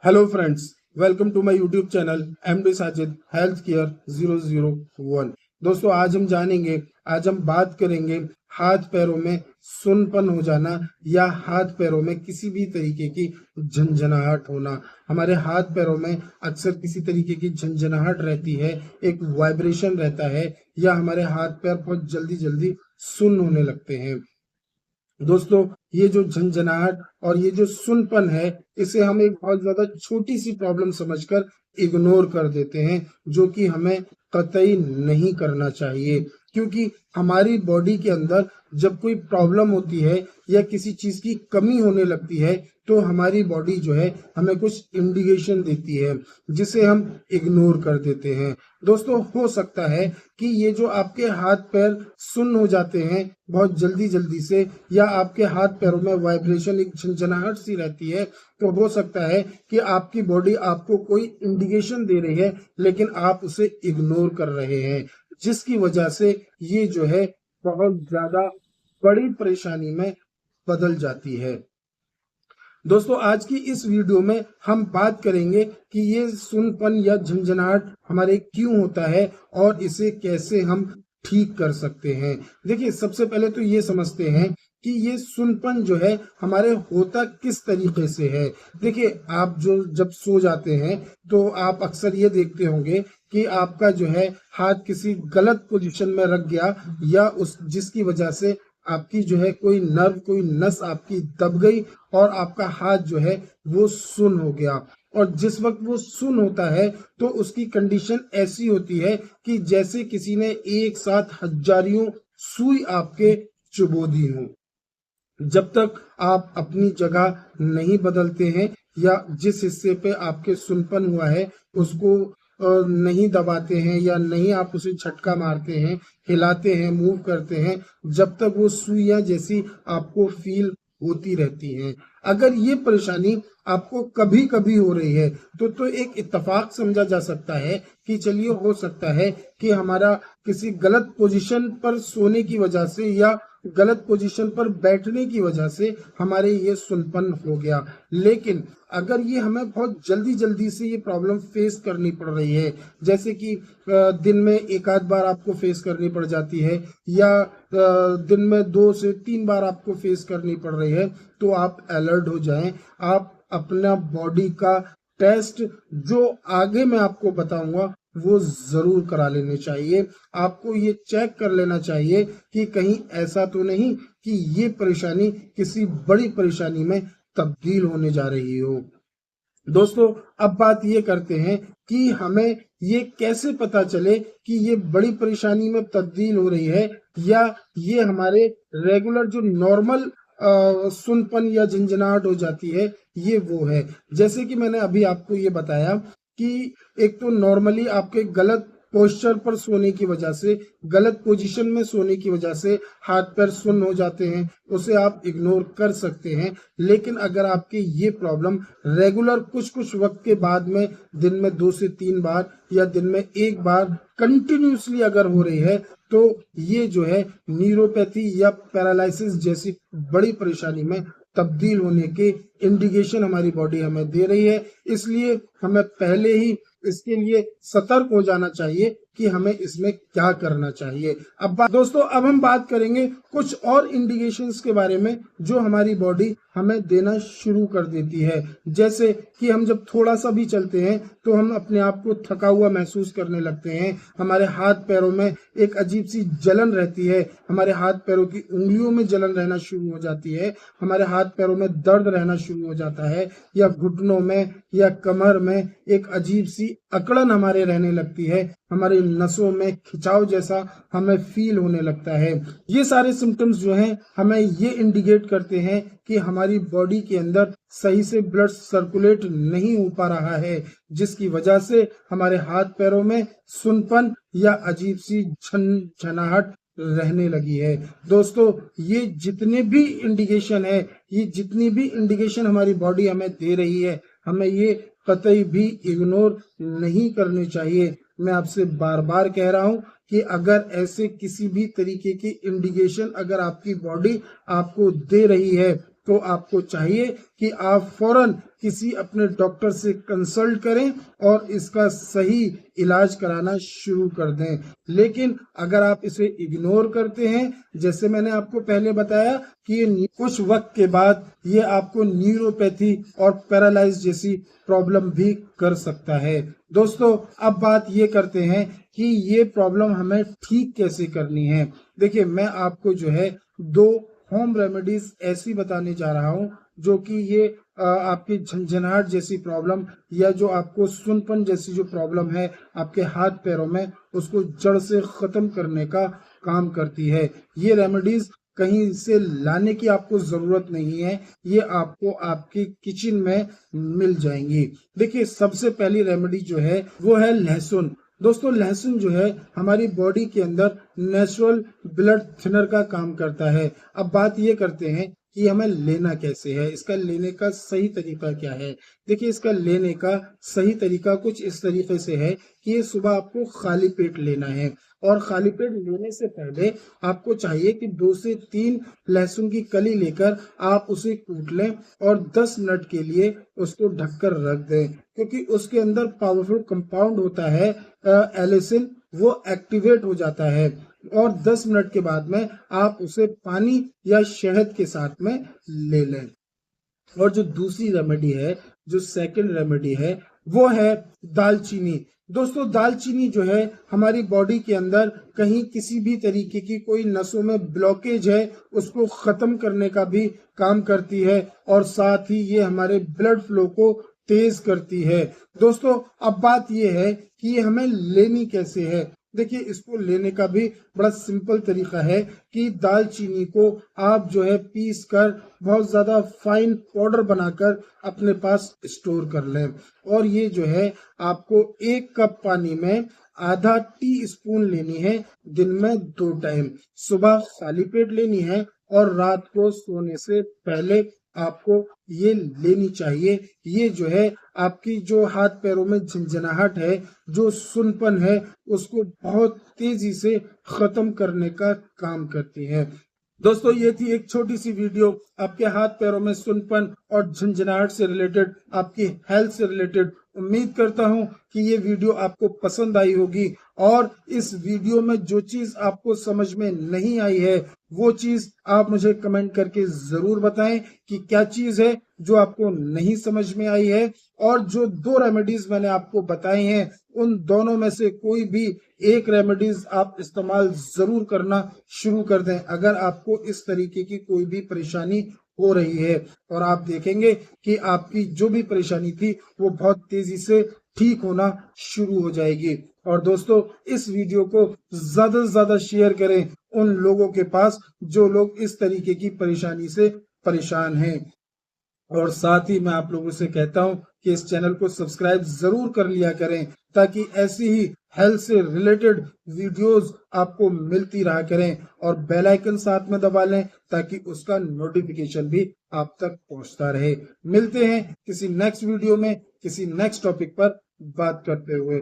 Hello friends, welcome to my YouTube channel MD Sajid health care 001। दोस्तों, आज हम बात करेंगे हाथ पैरों में सुन्नपन हो जाना या हाथ पैरों में किसी भी तरीके की झंझनाहट होना। हमारे हाथ पैरों में अक्सर किसी तरीके की झंझनाहट रहती है, एक वाइब्रेशन रहता है, या हमारे हाथ पैर बहुत जल्दी जल्दी सुन्न होने लगते हैं। दोस्तों, ये जो झंझनाहट और ये जो सुनपन है, इसे हम एक बहुत ज्यादा छोटी सी प्रॉब्लम समझकर इग्नोर कर देते हैं, जो कि हमें कतई नहीं करना चाहिए। क्योंकि हमारी बॉडी के अंदर जब कोई प्रॉब्लम होती है या किसी चीज की कमी होने लगती है, तो हमारी बॉडी जो है हमें कुछ इंडिकेशन देती है, जिसे हम इग्नोर कर देते हैं। दोस्तों, हो सकता है कि ये जो आपके हाथ पैर सुन्न हो जाते हैं बहुत जल्दी जल्दी से, या आपके हाथ पैरों में वाइब्रेशन, एक झंझनाहट सी रहती है, तो हो सकता है कि आपकी बॉडी आपको कोई इंडिकेशन दे रही है, लेकिन आप उसे इग्नोर कर रहे हैं, जिसकी वजह से ये जो है बहुत ज्यादा बड़ी परेशानी में बदल जाती है। दोस्तों, आज की इस वीडियो में हम बात करेंगे कि ये सुनपन या झंझनाहट हमारे क्यों होता है और इसे कैसे हम ठीक कर सकते हैं। देखिए, सबसे पहले तो ये समझते हैं कि ये सुनपन जो है हमारे होता किस तरीके से है। देखिए, आप जो जब सो जाते हैं तो आप अक्सर ये देखते होंगे कि आपका जो है हाथ किसी गलत पोजीशन में रख गया, या उस जिसकी वजह से आपकी जो है कोई नर्व, कोई नस आपकी दब गई और आपका हाथ जो है वो सुन्न हो गया। और जिस वक्त वो सुन्न होता है तो उसकी कंडीशन ऐसी होती है कि जैसे किसी ने एक साथ हजारियों सुई आपके चुबो दी हो। जब तक आप अपनी जगह नहीं बदलते हैं, या जिस हिस्से पे आपके सुनपन हुआ है उसको नहीं दबाते हैं, या नहीं आप उसे झटका मारते हैं, हिलाते हैं, मूव करते हैं, जब तक वो सुइयां जैसी आपको फील होती रहती हैं। अगर ये परेशानी आपको कभी कभी हो रही है तो एक इत्तेफाक समझा जा सकता है कि चलिए, हो सकता है कि हमारा किसी गलत पोजीशन पर सोने की वजह से या गलत पोजीशन पर बैठने की वजह से हमारे ये सुनपन हो गया। लेकिन अगर ये हमें बहुत जल्दी जल्दी से ये प्रॉब्लम फेस करनी पड़ रही है, जैसे कि दिन में एक आध बार आपको फेस करनी पड़ जाती है, या दिन में 2 से 3 बार आपको फेस करनी पड़ रही है, तो आप अलर्ट हो जाएं। आप अपना बॉडी का टेस्ट, जो आगे मैं आपको बताऊंगा, वो जरूर करा लेने चाहिए। आपको ये चेक कर लेना चाहिए कि कहीं ऐसा तो नहीं कि ये परेशानी किसी बड़ी परेशानी में तब्दील होने जा रही हो। दोस्तों, अब बात ये करते हैं कि हमें ये कैसे पता चले कि ये बड़ी परेशानी में तब्दील हो रही है, या ये हमारे रेगुलर जो नॉर्मल सुनपन या झंझनाहट हो जाती है, ये वो है। जैसे कि मैंने अभी आपको ये बताया कि एक तो नॉर्मली आपके गलत पोस्चर पर सोने की वजह से, गलत पोजीशन में सोने की वजह से हाथ पैर सुन्न हो जाते हैं, उसे आप इग्नोर कर सकते हैं। लेकिन अगर आपकी ये प्रॉब्लम रेगुलर कुछ कुछ वक्त के बाद में, दिन में 2 से 3 बार या दिन में 1 बार कंटिन्यूसली अगर हो रही है, तो ये जो है न्यूरोपैथी या पैरालिसिस जैसी बड़ी परेशानी में तब्दील होने के इंडिकेशन हमारी बॉडी हमें दे रही है। इसलिए हमें पहले ही इसके लिए सतर्क हो जाना चाहिए कि हमें इसमें क्या करना चाहिए। दोस्तों, अब हम बात करेंगे कुछ और इंडिकेशंस के बारे में जो हमारी बॉडी हमें देना शुरू कर देती है। जैसे कि हम जब थोड़ा सा भी चलते हैं तो हम अपने आप को थका हुआ महसूस करने लगते हैं, हमारे हाथ पैरों में एक अजीब सी जलन रहती है, हमारे हाथ पैरों की उंगलियों में जलन रहना शुरू हो जाती है, हमारे हाथ पैरों में दर्द रहना शुरू हो जाता है, या घुटनों में या कमर में एक अजीब सी अकड़न हमारे रहने लगती है, हमारी नसों में खिंचाव जैसा हमें फील होने लगता है। ये सारे सिम्टम्स जो हैं हमें ये इंडिकेट करते हैं कि हमारी बॉडी के अंदर सही से ब्लड सर्कुलेट नहीं हो पा रहा है, जिसकी वजह से हमारे हाथ पैरों में सुनपन या अजीब सी झनझनाहट रहने लगी है। दोस्तों, ये जितने भी इंडिकेशन है, ये जितनी भी इंडिकेशन हमारी बॉडी हमें दे रही है, हमें ये कतई भी इग्नोर नहीं करनी चाहिए। मैं आपसे बार बार कह रहा हूं कि अगर ऐसे किसी भी तरीके की इंडिकेशन अगर आपकी बॉडी आपको दे रही है, तो आपको चाहिए कि आप फौरन किसी अपने डॉक्टर से कंसल्ट करें और इसका सही इलाज कराना शुरू कर दें। लेकिन अगर आप इसे इग्नोर करते हैं, जैसे मैंने आपको पहले बताया कि कुछ वक्त के बाद ये आपको न्यूरोपैथी और पैरालाइज जैसी प्रॉब्लम भी कर सकता है। दोस्तों, अब बात ये करते हैं कि ये प्रॉब्लम हमें ठीक कैसे करनी है। देखिए, मैं आपको जो है 2 होम रेमेडीज ऐसी बताने जा रहा हूँ जो कि ये आपकी झंझनाहट जैसी प्रॉब्लम या जो आपको सुनपन जैसी जो प्रॉब्लम है आपके हाथ पैरों में, उसको जड़ से खत्म करने का काम करती है। ये रेमेडीज कहीं से लाने की आपको जरूरत नहीं है, ये आपको आपके किचन में मिल जाएंगी। देखिए, सबसे पहली रेमेडी जो है वो है लहसुन। दोस्तों, लहसुन जो है हमारी बॉडी के अंदर नेचुरल ब्लड थिनर का काम करता है। अब बात ये करते हैं कि हमें लेना कैसे है, इसका लेने का सही तरीका क्या है। देखिए, इसका लेने का सही तरीका कुछ इस तरीके से है कि ये सुबह आपको खाली पेट लेना है और खाली पेट लेने से पहले आपको चाहिए कि 2 से 3 लहसुन की कली लेकर आप उसे कूट लें और 10 मिनट के लिए उसको ढककर रख दें, क्योंकि उसके अंदर पावरफुल कंपाउंड होता है एलिसिन, वो एक्टिवेट हो जाता है और 10 मिनट के बाद में आप उसे पानी या शहद के साथ में ले लें। और जो दूसरी रेमेडी है, जो सेकंड रेमेडी है, वो है दालचीनी। दोस्तों, दालचीनी जो है हमारी बॉडी के अंदर कहीं किसी भी तरीके की कोई नसों में ब्लॉकेज है उसको खत्म करने का भी काम करती है और साथ ही ये हमारे ब्लड फ्लो को तेज करती है। दोस्तों, अब बात ये है कि ये हमें लेनी कैसे है। देखिए, इसको लेने का भी बड़ा सिंपल तरीका है कि दालचीनी को आप जो है पीस कर बहुत ज्यादा फाइन पाउडर बनाकर अपने पास स्टोर कर लें और ये जो है आपको 1 कप पानी में आधा टी स्पून लेनी है। दिन में 2 टाइम, सुबह खाली पेट लेनी है और रात को सोने से पहले आपको ये लेनी चाहिए। ये जो है आपकी जो हाथ पैरों में झंझनाहट है, जो सुनपन है, उसको बहुत तेजी से खत्म करने का काम करती है। दोस्तों, ये थी एक छोटी सी वीडियो आपके हाथ पैरों में सुनपन और झंझनाहट से रिलेटेड, आपकी हेल्थ से रिलेटेड। उम्मीद करता हूं कि ये वीडियो आपको पसंद आई होगी और इस वीडियो में जो चीज आपको समझ में नहीं आई है वो चीज आप मुझे कमेंट करके जरूर बताएं कि क्या चीज है जो आपको नहीं समझ में आई है। और जो 2 रेमेडीज मैंने आपको बताई हैं उन दोनों में से कोई भी एक रेमेडीज आप इस्तेमाल जरूर करना शुरू कर दें अगर आपको इस तरीके की कोई भी परेशानी हो रही है, और आप देखेंगे कि आपकी जो भी परेशानी थी वो बहुत तेजी से ठीक होना शुरू हो जाएगी। और दोस्तों, इस वीडियो को ज्यादा से ज्यादा शेयर करें उन लोगों के पास जो लोग इस तरीके की परेशानी से परेशान हैं। और साथ ही मैं आप लोगों से कहता हूं कि इस चैनल को सब्सक्राइब जरूर कर लिया करें ताकि ऐसी ही हेल्थ से रिलेटेड वीडियोस आपको मिलती रहा करें और बेल आइकन साथ में दबा लें ताकि उसका नोटिफिकेशन भी आप तक पहुंचता रहे। मिलते हैं किसी नेक्स्ट वीडियो में किसी नेक्स्ट टॉपिक पर बात करते हुए।